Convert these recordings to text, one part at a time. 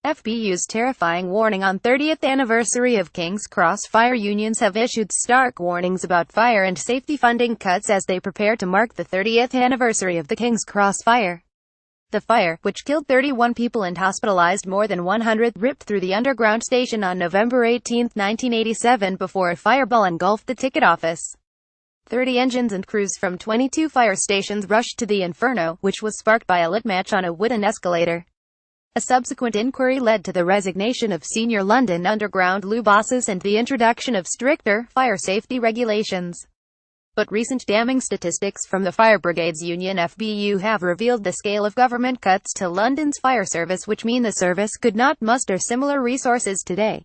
FBU's terrifying warning on 30th anniversary of King's Cross fire. Unions have issued stark warnings about fire and safety funding cuts as they prepare to mark the 30th anniversary of the King's Cross fire. The fire, which killed 31 people and hospitalized more than 100, ripped through the underground station on November 18, 1987 before a fireball engulfed the ticket office. 30 engines and crews from 22 fire stations rushed to the inferno, which was sparked by a lit match on a wooden escalator. A subsequent inquiry led to the resignation of senior London Underground LU bosses and the introduction of stricter fire safety regulations. But recent damning statistics from the Fire Brigades Union FBU have revealed the scale of government cuts to London's fire service, which mean the service could not muster similar resources today.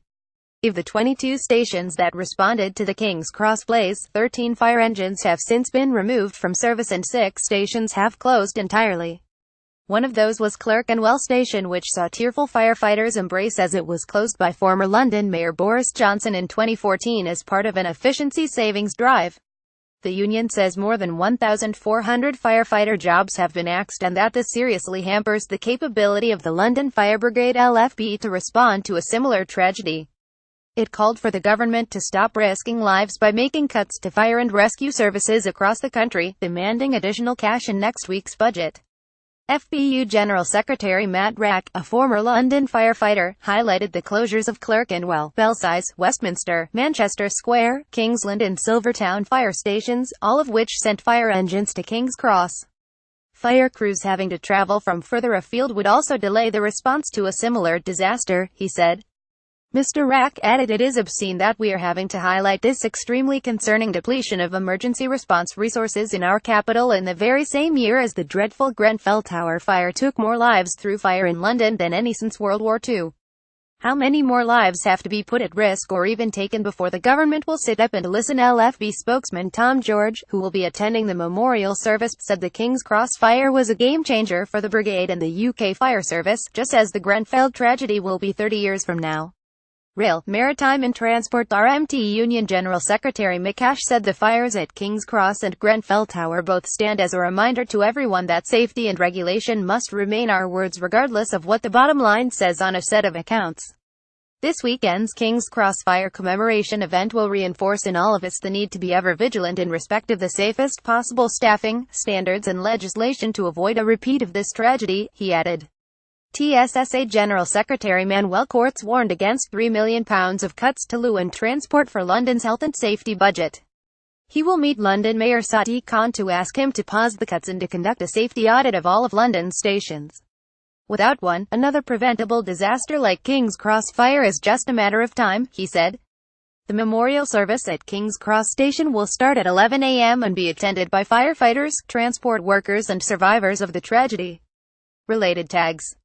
Of the 22 stations that responded to the King's Cross blaze, 13 fire engines have since been removed from service and 6 stations have closed entirely. One of those was Clerkenwell Station, which saw tearful firefighters embrace as it was closed by former London Mayor Boris Johnson in 2014 as part of an efficiency savings drive. The union says more than 1,400 firefighter jobs have been axed and that this seriously hampers the capability of the London Fire Brigade LFB to respond to a similar tragedy. It called for the government to stop risking lives by making cuts to fire and rescue services across the country, demanding additional cash in next week's budget. FBU General Secretary Matt Rack, a former London firefighter, highlighted the closures of Clerkenwell, Belsize, Westminster, Manchester Square, Kingsland and Silvertown fire stations, all of which sent fire engines to King's Cross. Fire crews having to travel from further afield would also delay the response to a similar disaster, he said. Mr. Rack added, it is obscene that we are having to highlight this extremely concerning depletion of emergency response resources in our capital in the very same year as the dreadful Grenfell Tower fire took more lives through fire in London than any since World War II. How many more lives have to be put at risk or even taken before the government will sit up and listen? LFB spokesman Tom George, who will be attending the memorial service, said the King's Cross fire was a game-changer for the brigade and the UK fire service, just as the Grenfell tragedy will be 30 years from now. Rail, Maritime and Transport RMT Union General Secretary Mikash said the fires at King's Cross and Grenfell Tower both stand as a reminder to everyone that safety and regulation must remain our words regardless of what the bottom line says on a set of accounts. This weekend's King's Cross fire commemoration event will reinforce in all of us the need to be ever vigilant in respect of the safest possible staffing, standards and legislation to avoid a repeat of this tragedy, he added. TSSA General Secretary Manuel Courts warned against £3 million of cuts to LU and transport for London's health and safety budget. He will meet London Mayor Sadiq Khan to ask him to pause the cuts and to conduct a safety audit of all of London's stations. Without one, another preventable disaster like King's Cross fire is just a matter of time, he said. The memorial service at King's Cross Station will start at 11 a.m. and be attended by firefighters, transport workers and survivors of the tragedy. Related tags.